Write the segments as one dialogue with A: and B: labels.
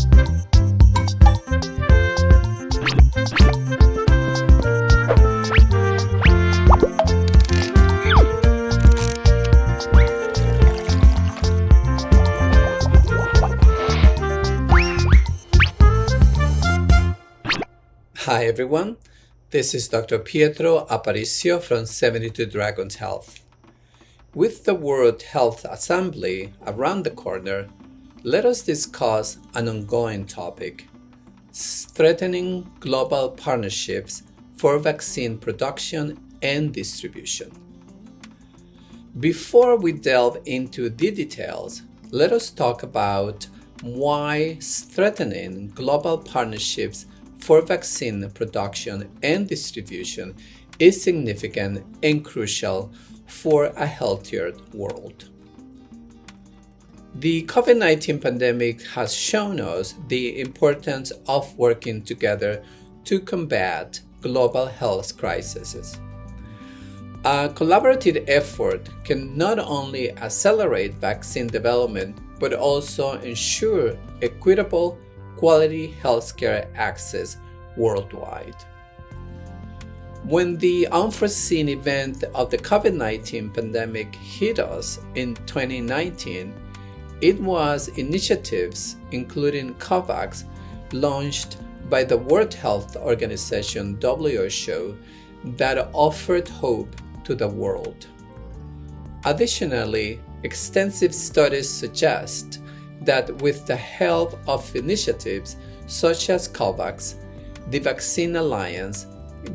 A: Hi everyone, this is Dr. Pietro Aparicio from 72 Dragons Health. With the World Health Assembly around the corner, let us discuss an ongoing topic: strengthening global partnerships for vaccine production and distribution. Before we delve into the details, let us talk about why strengthening global partnerships for vaccine production and distribution is significant and crucial for a healthier world. The COVID-19 pandemic has shown us the importance of working together to combat global health crises. A collaborative effort can not only accelerate vaccine development but also ensure equitable, quality healthcare access worldwide. When the unforeseen event of the COVID-19 pandemic hit us in 2019, it was initiatives including COVAX, launched by the World Health Organization WHO, that offered hope to the world. Additionally, extensive studies suggest that with the help of initiatives such as COVAX, the Vaccine Alliance,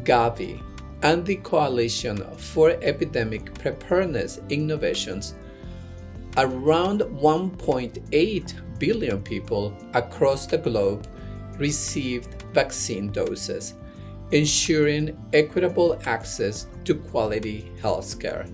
A: Gavi, and the Coalition for Epidemic Preparedness Innovations, around 1.8 billion people across the globe received vaccine doses, ensuring equitable access to quality healthcare.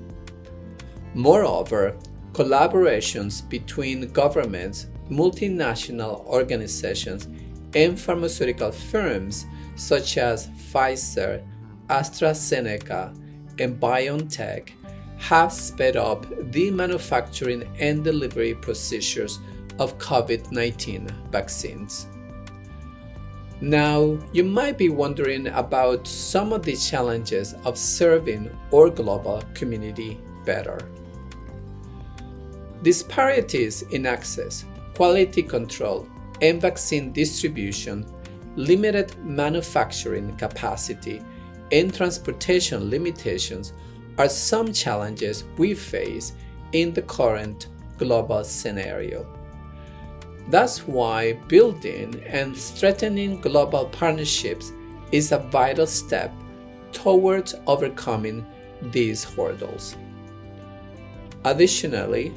A: Moreover, collaborations between governments, multinational organizations, and pharmaceutical firms such as Pfizer, AstraZeneca, and BioNTech have sped up the manufacturing and delivery procedures of COVID-19 vaccines. Now, you might be wondering about some of the challenges of serving our global community better. Disparities in access, quality control, and vaccine distribution, limited manufacturing capacity, and transportation limitations are some challenges we face in the current global scenario. That's why building and strengthening global partnerships is a vital step towards overcoming these hurdles. Additionally,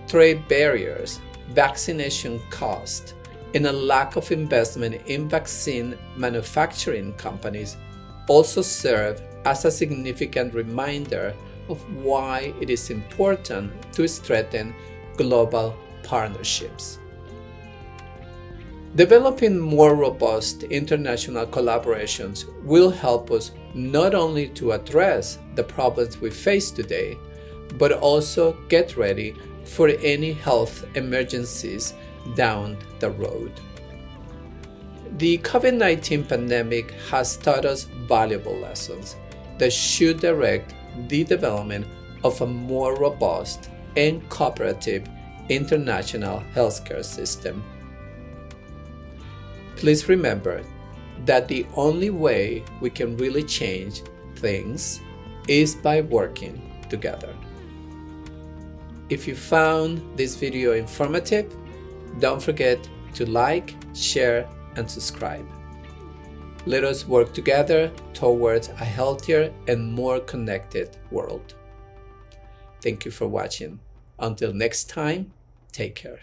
A: trade barriers, vaccination costs, and a lack of investment in vaccine manufacturing companies also serve as a significant reminder of why it is important to strengthen global partnerships. Developing more robust international collaborations will help us not only to address the problems we face today, but also get ready for any health emergencies down the road. The COVID-19 pandemic has taught us valuable lessons that should direct the development of a more robust and cooperative international healthcare system. Please remember that the only way we can really change things is by working together. If you found this video informative, don't forget to like, share, and subscribe. Let us work together towards a healthier and more connected world. Thank you for watching. Until next time, take care.